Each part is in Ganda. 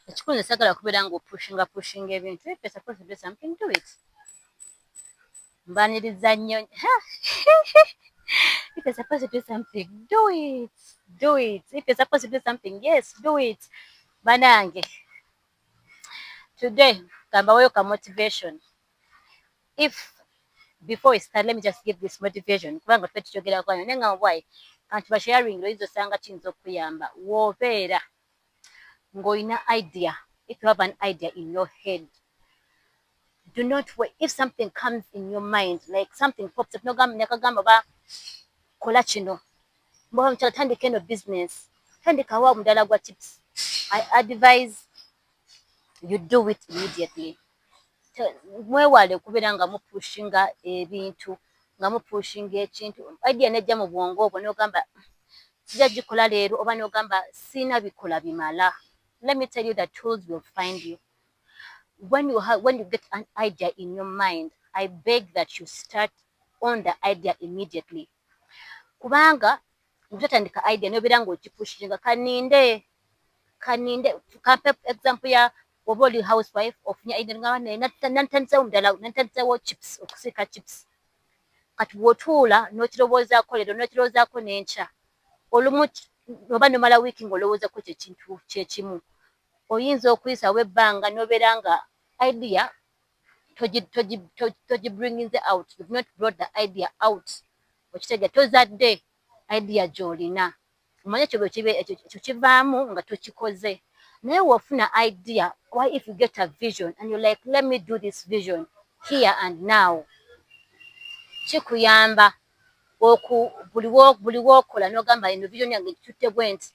Ekikulu sagala kubeera ng'opushinga ebintu. If you're supposed to do something, do it. Mbaniriza nnyo. If you're supposed to do something, do it. Do it. If you're supposed to do something, yes, do it. Banange. Today, kambaweyo ka motivation. If before we start, let me just give this motivation. Kubanga tuba tukyogerako wano. Nenga why? Kanti ba sharing oyinza osanga kiyinza okuyamba. W'obeera ng'olina idea. If you have an idea in your head, do not wait. If something comes in your mind, like something pops up, nekagamba ba kola kino. Mboga mchala tandika eno business. Tandika wa mudala gwa chips. I advise you do it immediately. Mwewale kubeera nga mupushinga ebintu, nga mupushinga ekintu. Idea nejja mu bwongo obwo n'ogamba sijja gikola leero oba n'ogamba sina bikola bimala. Let me tell you that tools will find you. When you get an idea in your mind, I beg that you start on the idea immediately. Kubanga mtatandika idea n'obeera ng'okipushinga kaninde kampe example ya oba oli housewife ofunye idea nga nantandisewo mudala nantandisewo chips okusiika chips kati bw'otuula n'okirowoozaako leero n'okirowoozaako n'enkya olumu oba nomala wiiki ng'olowoozako kyekintu kyekimu oyinza okuyisawo ebbanga n'obeera nga idea togibringinze out. You've not brought the idea out. Okitegeera tozadde idea gy'olina omanye ekyo kivaamu nga tokikoze naye w'ofuna idea. Why if you get a vision and you're like, let me do this vision here and now, kikuyamba buli w'okola n'ogamba eno vision yange kitutte bwe nti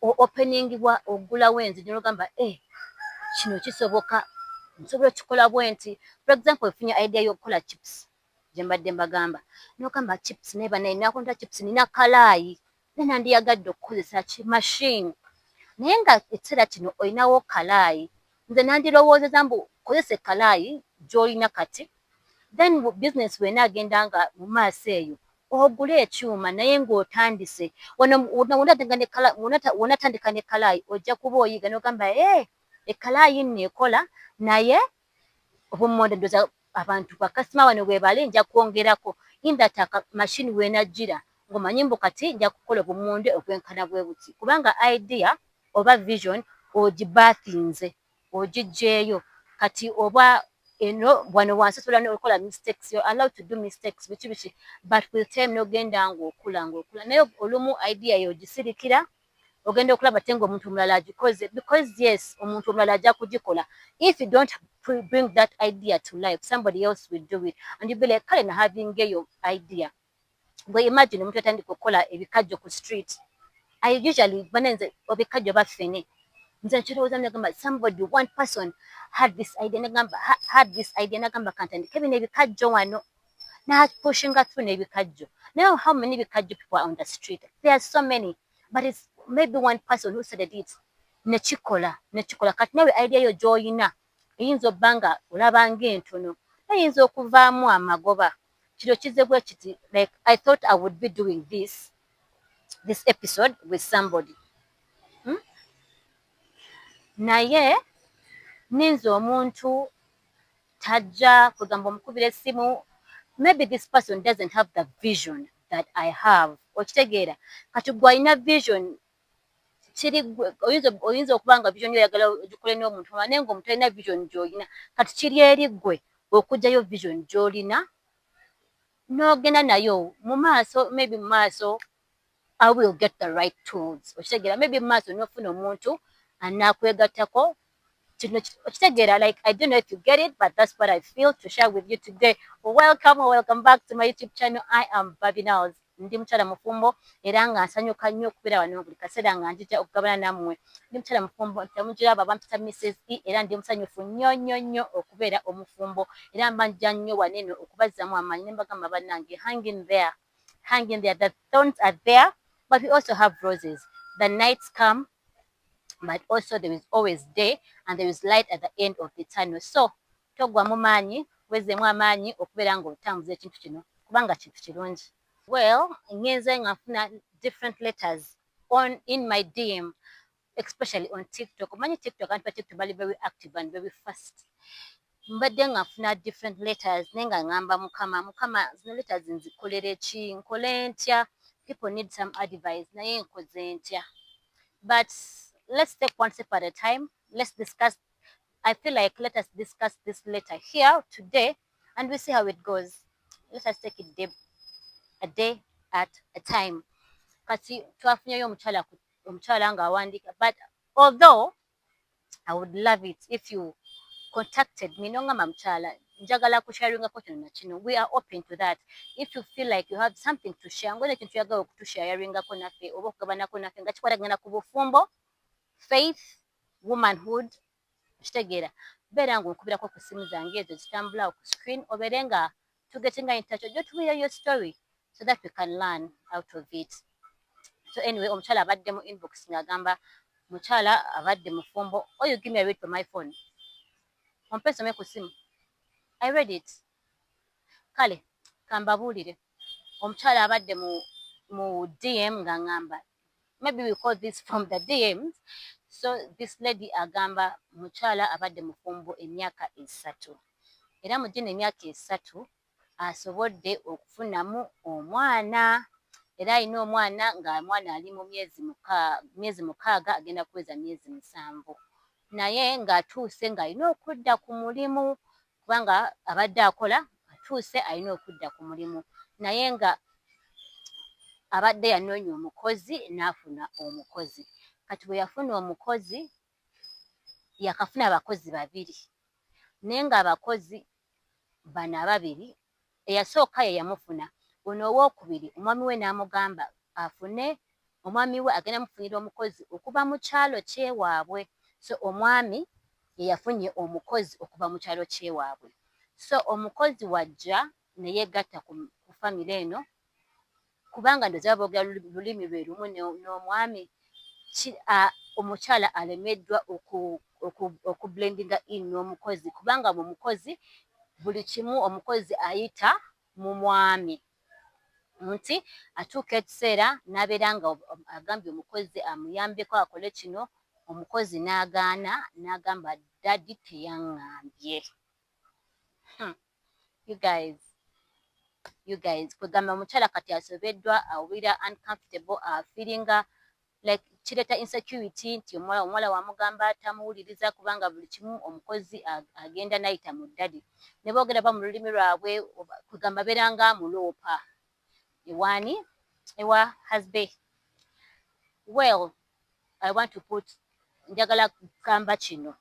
openingibwa ogulawo enzigi n'ogamba kino kisoboka nsobola okikola bwe nti. For example, ofunye idea y'okukola chips gye mbadde mbagamba n'ogamba chips naye banaye nakonta chips nina kalaayi naye nandiyagadde okukozesa machine naye nga ekiseera kino olinawo kalaayi nze nandirowoozeza mbu kozesa kalaayi gy'olina kati then business wena agenda nga mu maaso eyo ogule ekyuma naye ng'otandise wonatandika ne kalaayi ojja kuba oyiga n'ogamba ekalaayi nno ekola naye obummonde ndoza abantu bakasima wano bwebale nja kwongerako indata machine wenajjira ng'omanyi mbu kati nja kukola obummonde obwenkana bwe buti kubanga idea oba vision ogibathinze ogiggyeyo kati oba eno wano wansi osobola n'okola mistakes. You're allowed to do mistakes biki but with time n'ogenda ng'okula naye olumu idea yo ogisirikira ogenda okulaba te ng'omuntu omulala agikoze because yes omuntu omulala ajja kugikola. If you don't bring that idea to life, somebody else will do it and you'll be like kale na having your idea. Gwe imagine omuntu atandika okukola ebikajjo ku street. I usually banenze obikajjo baffene nze nkirowooza nagamba somebody one person had this idea nagamba kantandika bino ebikajjo wano pushinga through n'ebikajjo. Now how many bikajjo people are on the street? There are so many, but it's maybe one person who started it nekikola kati nawe idea yo gy'olina eyinza obba nga olaba ng'entono eyinza okuvaamu amagoba. Kiro kizze bwe kiti like I thought I would be doing this episode with somebody naye ninza omuntu tajja kugamba omukubira essimu. Maybe this person doesn't have the vision that I have. Okitegeera kati gwe alina vision kiri oyinza okuba nga vision yoyagala ogikole n'omuntu naye ng'omuntu alina vision gy'olina kati kiri eri gwe okugyayo vision gy'olina n'ogenda nayo mu maaso. Maybe mu maaso I will get the right tools. Okitegeera maybe mu maaso n'ofuna omuntu anakwegattako kino okitegeera. Like I don't know if you get it, but that's what I feel to share with you today. Welcome back to my YouTube channel. I am Baby Nals. Ndi mukyala mufumbo era nga nsanyuka nnyo okubeera wano buli kaseera nga njija okugabana nammwe. Ndi mukyala mufumbo temugiraba bampita Mrs. E era ndi musanyufu nnyo okubeera omufumbo era mbanja nnyo waneno okubazzamu amaanyi ne mbagamba bannange hang in there. The thorns are there but we also have roses. The nights come but also there is always day and there is light at the end of the tunnel. So togwamu maanyi wezzemu amaanyi okubeera ng'otambuza ekintu kino kubanga kintu kirungi. Well, ngenze nga nfuna different letters in my DM especially on TikTok. Many TikTok and TikTok bali very active and very fast. Mbadde nga nfuna different letters naye nga ngamba mukama zino letters nzikolere ki nkole ntya, people need some advice naye nkoze ntya. But let's take one step at a time. Let's discuss. I feel like let us discuss this letter here today and we see how it goes. Let us take it a day at a time. Kati twafunyeyo omukyala nga awandiika, but although I would love it if you contacted me nongamba mukyala njagala kusharingako kino na kino, we are open to that. If you feel like you have something to share, ngone ekintu yagala okutusharingako naffe oba okugabanako naffe nga kikwatagana ku bufumbo, faith, womanhood, kitegeera beera nga onkubirako ku simu zange ezo zitambulawo ku screen, obeere nga tugetinga in touch ojja otubuulira your story so that we can learn out of it. So anyway, omukyala abadde mu inbox ng'agamba mukyala abadde mufumbo. Oh, you give me a read from my phone. Ompe nsome ku simu. I read it. Kale kambabuulire omukyala abadde mu DM ng'angamba, maybe we call this from the DMs. So this lady agamba mukyala abadde mufumbo emyaka 3 era mu gino emyaka 3 asobodde okufunamu omwana era alina omwana nga mwana ali mu myezi 6 agenda kuweza myezi 7 naye ng'atuuse ng'alina okudda ku mulimu kubanga abadde akola, atuuse alina okudda ku mulimu naye nga abadde yanoonya omukozi n'afuna omukozi. Kati bwe yafuna omukozi yakafuna abakozi 2 naye nga abakozi bano ababiri eyasooka ye yamufuna, ono owookubiri omwami we n'amugamba afune omwami we agenda mufunira omukozi okuva mu kyalo kyewaabwe. So omwami ye yafunye omukozi okuva mu kyalo kyewaabwe. So omukozi wajja ne yeegatta ku famire eno kubanga ndowooza boogera lulimi lwe lumu n'omwami. Omukyala alemeddwa okublendinga in n'omukozi kubanga mu mukozi buli kimu omukozi ayita mu mwami, nti atuuka ekiseera n'abeera nga agambye omukozi amuyambeko akole kino, omukozi n'agaana n'agamba dadi teyaŋŋambye. You guys kwegamba omukyala kati asobeddwa awulira uncomfortable, feelinga like kireeta insecurity nti omuwala wamugamba atamuwuliriza kubanga buli kimu omukozi agenda n'ayita mu dadi. Ne boogera ba mu lulimi lwabwe kwegamba beera nga amuloopa ewaani ewa husband. Well, I want to put njagala kugamba kino,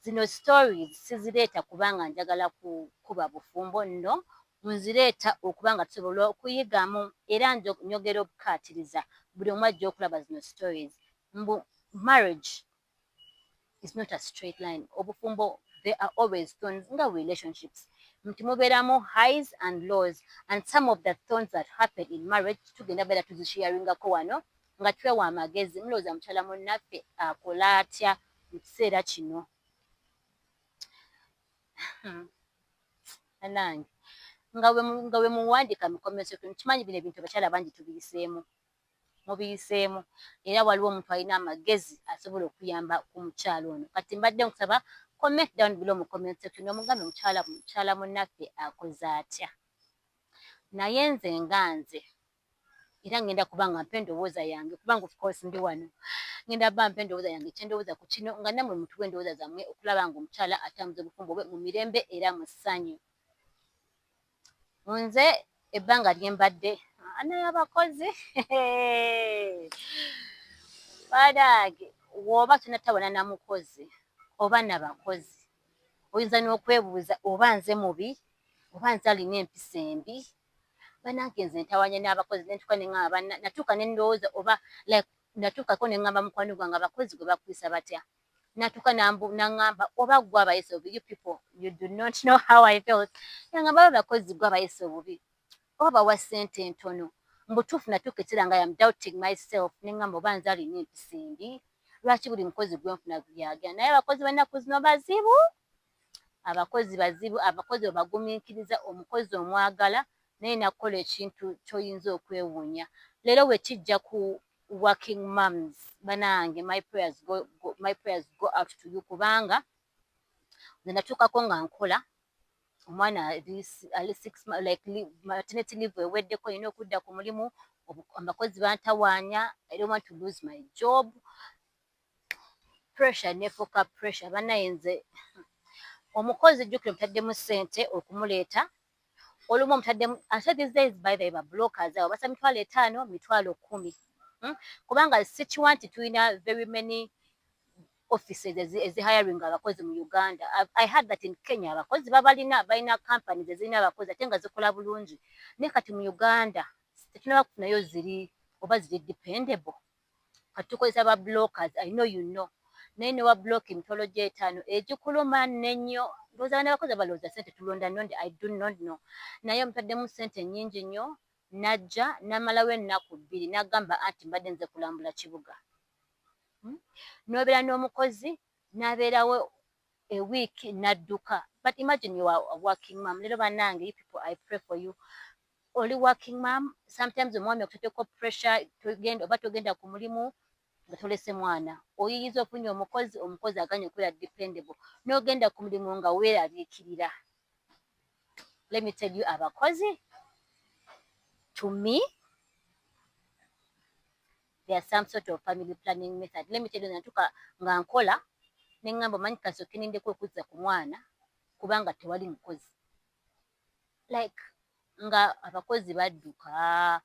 zino stories sizireeta kubanga njagala kuba bufumbo nno, nzireeta okubanga tusobola okuyigamu era njogera okukaatiriza buli omu ajja okulaba zino stories. Marriage is not a straight line. Obufumbo, there are always thorns nga relationships. Nti mubeeramu highs and lows, and some of the thorns that happen in marriage tugenda beera tuzisharingako wano nga twewa amagezi. Mulowooza mukyala munnaffe akola atya mu kiseera kino? Nange nga we muwandiika mu comment section, kimanyi bino ebintu abakyala bangi mubiyiseemu era waliwo omuntu alina amagezi asobola okuyamba ku mukyala ono. Kati mbadde nkusaba comment down below mu comment section omugambe mukyala munnaffe akoze atya. Naye nze nga nze era ngenda kuba nga mpa endowooza yange kubanga of course ndi wano, ngenda ba mpa endowooza yange kyendowooza ku kino nga nammwe mutuwe endowooza zammwe okulaba nga omukyala atambuza obufumbo bwe mu mirembe era mu ssanyu. Nze ebbanga lyembadde y'abakozi banange bw'oba tonatabona na mukozi oba nabakozi oyinza n'okwebuuza oba nze mubi oba nze alina empisa embi. Banange nze ntawanya n'abakozi natuuka ne ndowooza oba like natuukako ne ŋŋamba mukwano gwange abakozi gwe bakuyisa batya, natuuka n'aŋŋamba oba gwe abayisa obubi. You people, you do not know how I felt. Yaŋŋamba oba abakozi gwe abayisa obubi oba bawa ssente entono. Mbutuufu natuuka ekiseera nga am doubting myself ne ŋŋamba oba nze alina empisa embi, lwaki buli mukozi gwe nfuna byagera. Naye abakozi b'ennaku zino bazibu, abakozi bazibu. Abakozi obagumiikiriza, omukozi omwagala naye nakukola ekintu ky'oyinza okwewuunya. Leero we kijja ku working moms banange, my prayers go out to you kubanga natuukako nga nkola omwana ali 6 months like maternity leave eweddeko nina okudda ku mulimu abakozi bantawaanya. I don't want to lose my job. Pressure nefuuka pressure bannaye nze omukozi jjukira omutaddemu ssente okumuleeta olumu omutaddemu ate these days by the blockers awo basa 5,000 10,000 kubanga sikiwa nti tulina very many offices ezihiring abakozi mu Uganda. I heard that in Kenya abakozi balina companies ezirina abakozi ate nga zikola bulungi naye kati mu Uganda tetunaba kufunayo ziri oba ziri dependable kati tukozesa ba blockers. I know you know naye ne wa block emitwalo gye5 egikuluma nnyo ndowooza n'abakozi abalowooza ssente tulonda nonde. I do not know naye omutaddemu ssente nnyingi nnyo najja namalawo ennaku 2 n'agamba anti mbadde nze kulambula kibuga. N'obeera n'omukozi n'abeerawo a week n'adduka. But imagine you are a working mom. Lero bannange, you people, I pray for you. Oli working mom, sometimes omwami okuteekako pressure oba togenda ku mulimu nga tolese mwana. Oyiyiza ofunye omukozi aganye okubeera dependable. N'ogenda ku mulimu nga weeraliikirira. Let me tell you, abakozi, to me, there's some sort of family planning method. Let me tell you, natuka nga nkola nengamba manyi kasooke nindeko okuzza ku mwana kubanga tewali mukozi. Like nga abakozi badduka.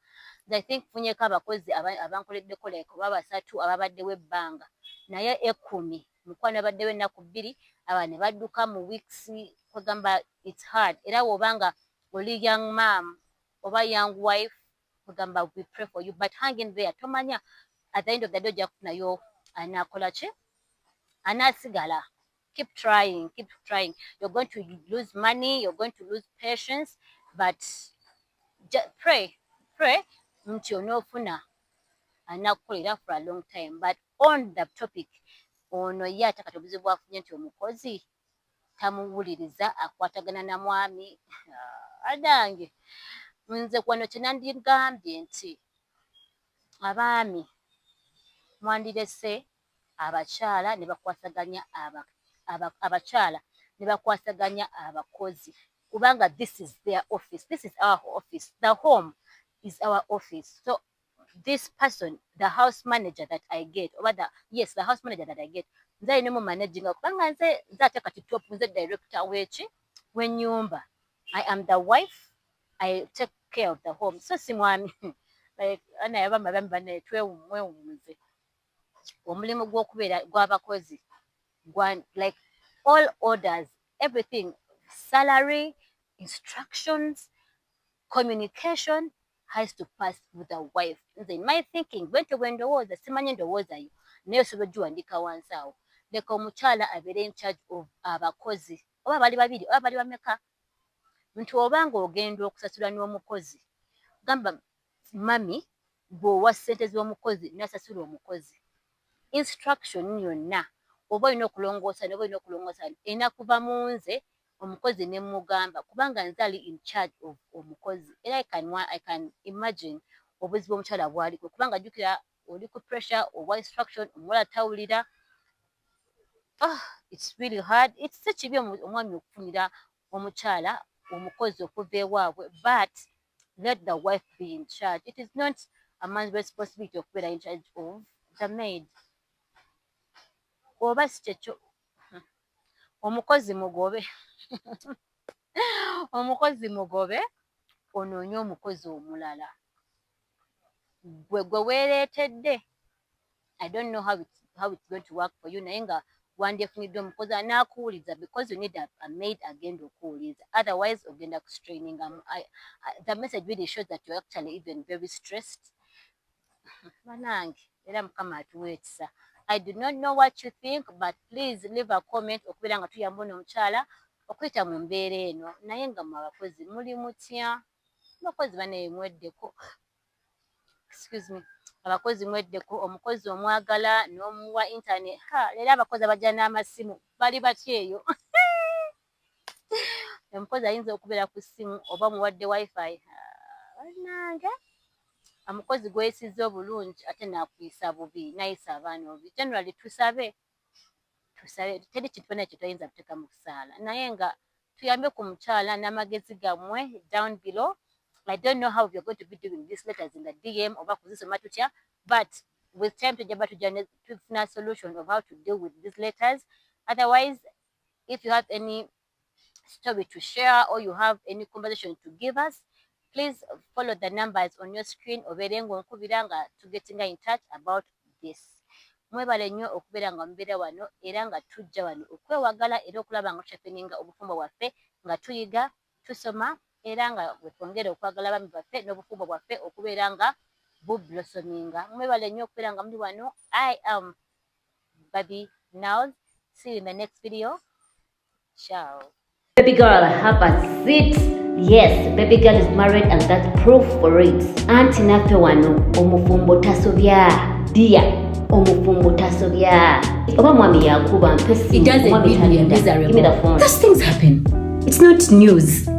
I think funyeko abakozi abankoleddeko like oba 3 ababaddewo ebbanga naye 10 mukwano abaddewo ennaku 2 aba ne badduka mu weeks kwegamba it's hard. Era wobanga oli young mom oba young wife kwegamba we pray for you but hang in there. Tomanya at the end of the day ojja kufunayo anaakola ki anaasigala. Keep trying. You're going to lose money, you're going to lose patience, but just pray nti onoofuna anaakukolera for a long time. But on the topic ono ye ate kati obuzibu bwafunye nti omukozi tamuwuliriza akwatagana na mwami. Adange nze kwano kyenandigambye nti abaami mwandirese abakyala ne bakwasaganya abakyala ne bakwasaganya abakozi kubanga this is their office, this is our office, the home is our office. So this person, the house manager that I get, the house manager that I get, nze alina mu managing kubanga nze ate kati top nze director w'ennyumba. I am the wife, I take care of the home. So si mwami like naye abami bane twewumuze omulimu gw'okubeera gw'abakozi like all orders, everything, salary, instructions, communication has to pass with the wife. In my thinking, when ndowooza simanyi ndowooza yo naye osobola ogiwandiika wansi awo. Leka omukyala abeere in charge of abakozi oba bali babiri oba bali bameka. Nti obanga ogenda okusasula n'omukozi gamba mami bw'owa ssente z'omukozi n'asasula omukozi, instruction yonna oba olina okulongoosa enakuva mu nze omukozi ne mugamba kubanga nze ali in charge of omukozi. Era I can imagine obuzibu omukyala bwaliko kubanga jjukira oli ku pressure owa instruction omuwala tawulira. It's really hard. It's si kibi omwami okufunira omukyala omukozi okuva ewaabwe, but let the wife be in charge. It is not a man's responsibility okubeera in charge of the maid. Oba si kyekyo omukozi mugobe omukozi mugobe onoonye omukozi omulala gwe weereetedde. I don't know how it's going to work for you naye nga wandyefunidde omukozi anaakuwuliza because you need a maid agenda okuwuliza, otherwise ogenda kustraining. The message really shows that you're actually even very stressed. Banange era Mukama atuwa ekisa. I do not know what you think, but please leave a comment okubeera nga tuyamba n'omukyala okuyita mu mbeera eno. Naye nga mu abakozi muli mutya? Abakozi bane mweddeko. Excuse me. Abakozi mweddeko, omukozi omwagala n'omuwa internet. Leero abakozi abajja n'amasimu bali batya eyo? Omukozi ayinza okubeera ku ssimu oba muwadde wifi. Bannange omukozi gweyisiza obulungi ate nakuyisa bubi nayisa abaana obubi. Generally tusabe teri kintu kyonna kye toyinza kuteeka mu kusaala naye nga tuyambe ku mukyala n'amagezi gammwe down below. I don't know how we're going to be doing these letters in the DM oba kuzisoma tutya, but with time tujaba tufuna solution of how to deal with these letters. Otherwise, if you have any story to share or you have any conversation to give us, please follow the numbers on your screen obeere ng'onkubira nga tugetinga in touch about this. Mwebale nnyo okubeera nga mubeera wano era nga tujja wano okwewagala era okulaba nga tukyafeninga obufumbo bwaffe nga tuyiga tusoma era nga bwetwongera okwagala abaami baffe n'obufumbo bwaffe okubeera nga bublosominga. Mwebale nnyo okubeera nga muli wano. I am Baby Nals. See you in the next video. Ciao. Baby girl, have a seat. Yes, baby girl is married and that's proof for it. Auntie nafe wano omufumbo tasobya. Dia omufumbo tasobya. Oba mwami yakuba mpesi. It doesn't mean we are miserable. Give me the phone. Those things happen. It's not news.